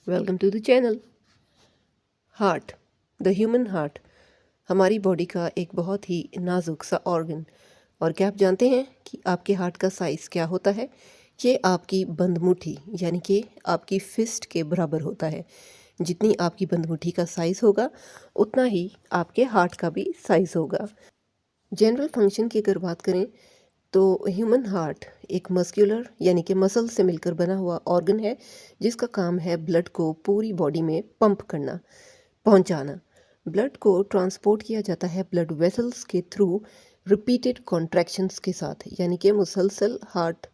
Welcome to the channel. Heart, the human heart हमारी body का एक बहुत ही नाजुक सा ऑर्गन। और क्या आप जानते हैं कि आपके हार्ट का साइज़ क्या होता है? ये आपकी बंद मुट्ठी यानी कि आपकी फिस्ट के बराबर होता है। जितनी आपकी बंद मुट्ठी का साइज़ होगा उतना ही आपके हार्ट का भी साइज़ होगा। जनरल फंक्शन की अगर बात करें तो ह्यूमन हार्ट एक मस्कुलर यानी कि मसल से मिलकर बना हुआ ऑर्गन है, जिसका काम है ब्लड को पूरी बॉडी में पंप करना, पहुंचाना। ब्लड को ट्रांसपोर्ट किया जाता है ब्लड वेसल्स के थ्रू रिपीटेड कॉन्ट्रैक्शंस के साथ, यानी कि मुसलसल हार्ट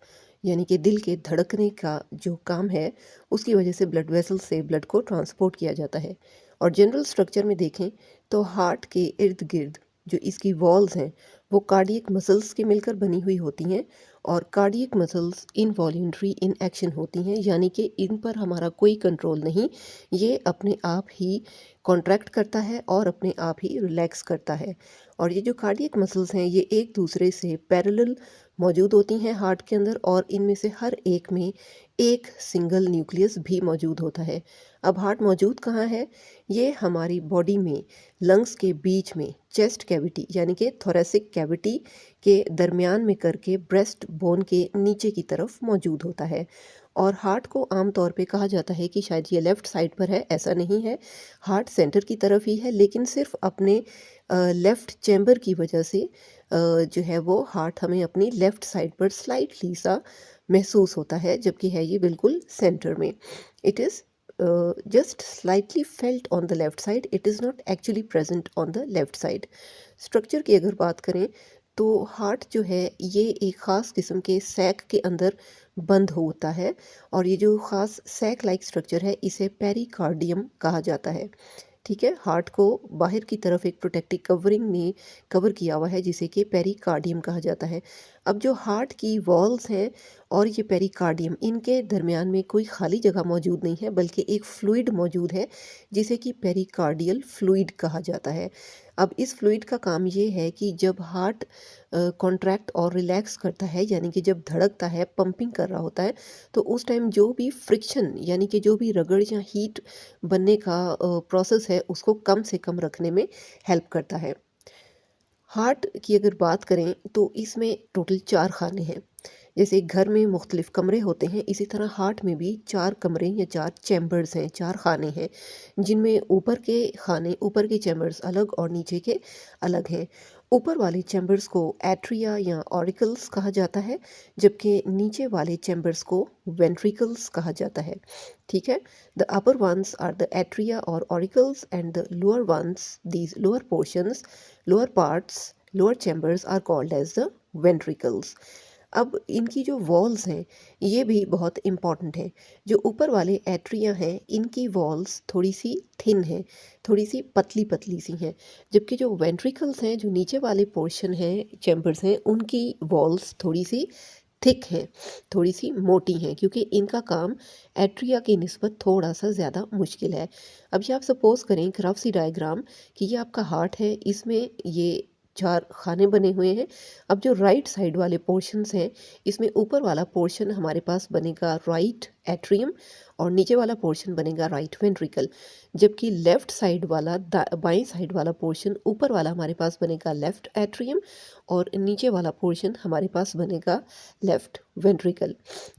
यानी कि दिल के धड़कने का जो काम है उसकी वजह से ब्लड वेसल से ब्लड को ट्रांसपोर्ट किया जाता है। और जनरल स्ट्रक्चर में देखें तो हार्ट के इर्द गिर्द जो इसकी वॉल्स हैं वो कार्डियक मसल्स के मिलकर बनी हुई होती हैं। और cardiac muscles involuntary in action होती हैं, यानी कि इन पर हमारा कोई कंट्रोल नहीं, ये अपने आप ही कॉन्ट्रैक्ट करता है और अपने आप ही रिलैक्स करता है। और ये जो कार्डियक मसल्स हैं ये एक दूसरे से पैरेलल मौजूद होती हैं हार्ट के अंदर, और इनमें से हर एक में एक सिंगल न्यूक्लियस भी मौजूद होता है। अब हार्ट मौजूद कहाँ है? ये हमारी बॉडी में लंग्स के बीच में चेस्ट कैविटी यानी कि थोरेसिक कैविटी के दरमियान में करके ब्रेस्ट बोन के नीचे की तरफ मौजूद होता है। और हार्ट को आमतौर पे कहा जाता है कि शायद ये लेफ़्ट साइड पर है, ऐसा नहीं है। हार्ट सेंटर की तरफ ही है, लेकिन सिर्फ अपने लेफ़्ट चैम्बर की वजह से जो है वो हार्ट हमें अपनी लेफ़्ट साइड पर स्लाइटली सा महसूस होता है, जबकि है ये बिल्कुल सेंटर में। It is just slightly felt on the left side, it is not actually present on the left side। Structure की अगर बात करें तो हार्ट जो है ये एक ख़ास किस्म के सैक के अंदर बंद होता है, और ये जो ख़ास सैक लाइक स्ट्रक्चर है इसे पेरिकार्डियम कहा जाता है। ठीक है, हार्ट को बाहर की तरफ एक प्रोटेक्टिव कवरिंग ने कवर किया हुआ है जिसे कि पेरिकार्डियम कहा जाता है। अब जो हार्ट की वॉल्स हैं और ये पेरिकार्डियम, इनके दरमियान में कोई खाली जगह मौजूद नहीं है, बल्कि एक फ्लूइड मौजूद है जिसे कि पेरिकार्डियल फ्लूइड कहा जाता है। अब इस फ्लूइड का काम ये है कि जब हार्ट कॉन्ट्रैक्ट और रिलैक्स करता है, यानी कि जब धड़कता है, पंपिंग कर रहा होता है, तो उस टाइम जो भी फ्रिक्शन यानी कि जो भी रगड़ या हीट बनने का प्रोसेस है उसको कम से कम रखने में हेल्प करता है। हार्ट की अगर बात करें तो इसमें टोटल 4 खाने हैं। जैसे घर में मुख्तलिफ कमरे होते हैं, इसी तरह हार्ट में भी 4 कमरे या 4 चैम्बर्स हैं, 4 खाने हैं, जिनमें ऊपर के खाने, ऊपर के चैम्बर्स अलग और नीचे के अलग हैं। ऊपर वाले चैम्बर्स को एट्रिया या ऑरिकल्स कहा जाता है, जबकि नीचे वाले चैम्बर्स को वेंट्रिकल्स कहा जाता है। ठीक है, the upper ones are the atria और auricles and the lower ones, these lower portions, lower parts, lower chambers are called as the ventricles. अब इनकी जो वॉल्स हैं ये भी बहुत इम्पॉर्टेंट है। जो ऊपर वाले एट्रिया हैं इनकी वॉल्स थोड़ी सी थिन है, थोड़ी सी पतली पतली सी हैं, जबकि जो वेंट्रिकल्स हैं, जो नीचे वाले पोर्शन हैं, चैम्बर्स हैं, उनकी वॉल्स थोड़ी सी थिक हैं, थोड़ी सी मोटी हैं, क्योंकि इनका काम एट्रिया की निस्बत थोड़ा सा ज़्यादा मुश्किल है। अब ये आप सपोज़ करें एक रफ सी डायग्राम कि ये आपका हार्ट है, इसमें ये 4 खाने बने हुए हैं। अब जो राइट साइड वाले पोर्शंस हैं इसमें ऊपर वाला पोर्शन हमारे पास बनेगा राइट एट्रियम और नीचे वाला पोर्शन बनेगा राइट वेंट्रिकल, जबकि लेफ़्ट साइड वाला बाएं साइड वाला पोर्शन, ऊपर वाला हमारे पास बनेगा लेफ़्ट एट्रियम और नीचे वाला पोर्शन हमारे पास बनेगा लेफ़्ट वेंट्रिकल।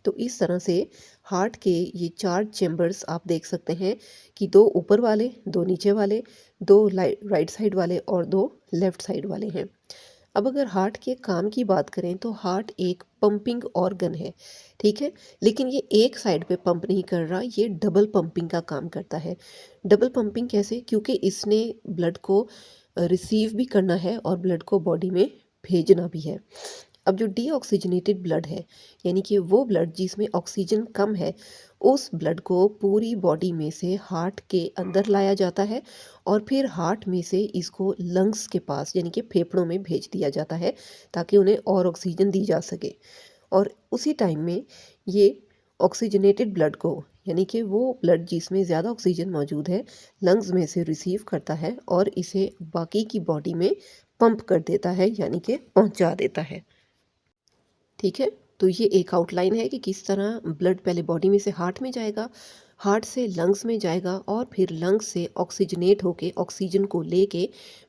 तो इस तरह से हार्ट के ये 4 चैम्बर्स आप देख सकते हैं कि 2 ऊपर वाले, 2 नीचे वाले, 2 राइट साइड वाले और 2 लेफ़्ट साइड वाले हैं। अब अगर हार्ट के काम की बात करें तो हार्ट एक पंपिंग ऑर्गन है, ठीक है, लेकिन ये एक साइड पे पंप नहीं कर रहा, ये डबल पंपिंग का काम करता है। डबल पंपिंग कैसे? क्योंकि इसने ब्लड को रिसीव भी करना है और ब्लड को बॉडी में भेजना भी है। अब जो डीऑक्सीजनेटेड ब्लड है, यानी कि वो ब्लड जिसमें ऑक्सीजन कम है, उस ब्लड को पूरी बॉडी में से हार्ट के अंदर लाया जाता है और फिर हार्ट में से इसको लंग्स के पास यानी कि फेफड़ों में भेज दिया जाता है ताकि उन्हें और ऑक्सीजन दी जा सके। और उसी टाइम में ये ऑक्सीजनेटेड ब्लड को, यानी कि वो ब्लड जिसमें ज़्यादा ऑक्सीजन मौजूद है, लंग्स में से रिसीव करता है और इसे बाकी की बॉडी में पंप कर देता है, यानी कि पहुंचा देता है। ठीक है, तो ये एक आउटलाइन है कि किस तरह ब्लड पहले बॉडी में से हार्ट में जाएगा, हार्ट से लंग्स में जाएगा और फिर लंग्स से ऑक्सीजनेट होके ऑक्सीजन को लेके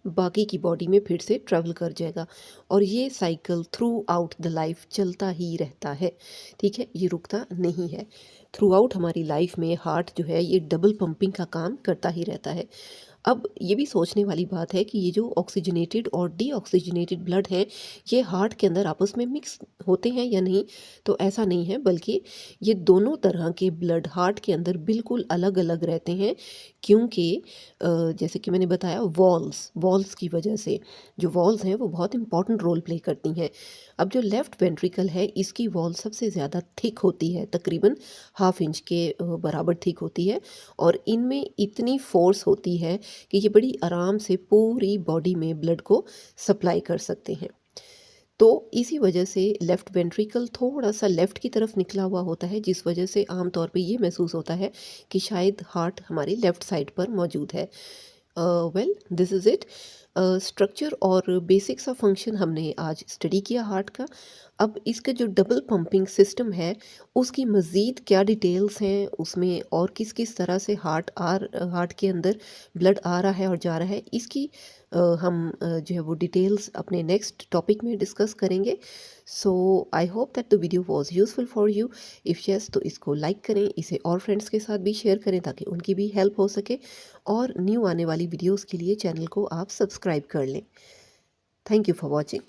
बाकी की बॉडी में फिर से ट्रैवल कर जाएगा। और ये cycle through out the life चलता ही रहता है, ठीक है, ये रुकता नहीं है। थ्रू आउट हमारी लाइफ में हार्ट जो है ये डबल पंपिंग का काम करता ही रहता है। अब ये भी सोचने वाली बात है कि ये जो ऑक्सीजनेटेड और डीऑक्सीजनेटेड ब्लड है ये हार्ट के अंदर आपस में मिक्स होते हैं या नहीं, तो ऐसा नहीं है, बल्कि ये दोनों तरह के ब्लड हार्ट के अंदर बिल्कुल अलग अलग रहते हैं। क्योंकि जैसे कि मैंने बताया वॉल्स की वजह से, जो वॉल्स हैं वो बहुत इंपॉर्टेंट रोल प्ले करती हैं। अब जो लेफ़्ट वेंट्रिकल है इसकी वॉल सबसे ज़्यादा थिक होती है, तकरीबन 1/2 इंच के बराबर थिक होती है, और इनमें इतनी फोर्स होती है कि ये बड़ी आराम से पूरी बॉडी में ब्लड को सप्लाई कर सकते हैं। तो इसी वजह से लेफ़्ट वेंट्रिकल थोड़ा सा लेफ़्ट की तरफ निकला हुआ होता है, जिस वजह से आम तौर पे ये महसूस होता है कि शायद हार्ट हमारी लेफ़्ट साइड पर मौजूद है। Well, this is it. Structure और बेसिक्स ऑफ फंक्शन हमने आज स्टडी किया हार्ट का। अब इसका जो डबल पंपिंग सिस्टम है उसकी मज़ीद क्या डिटेल्स हैं उसमें, और किस किस तरह से हार्ट के अंदर ब्लड आ रहा है और जा रहा है, इसकी हम जो है वो डिटेल्स अपने नेक्स्ट टॉपिक में डिस्कस करेंगे। So I hope that the video was useful for you. If yes, तो इसको लाइक करें, इसे और फ्रेंड्स के साथ भी शेयर करें ताकि उनकी भी हेल्प हो सके, और न्यू आने वाली वीडियोस के लिए चैनल को आप सब्सक्राइब कर लें। Thank you for watching.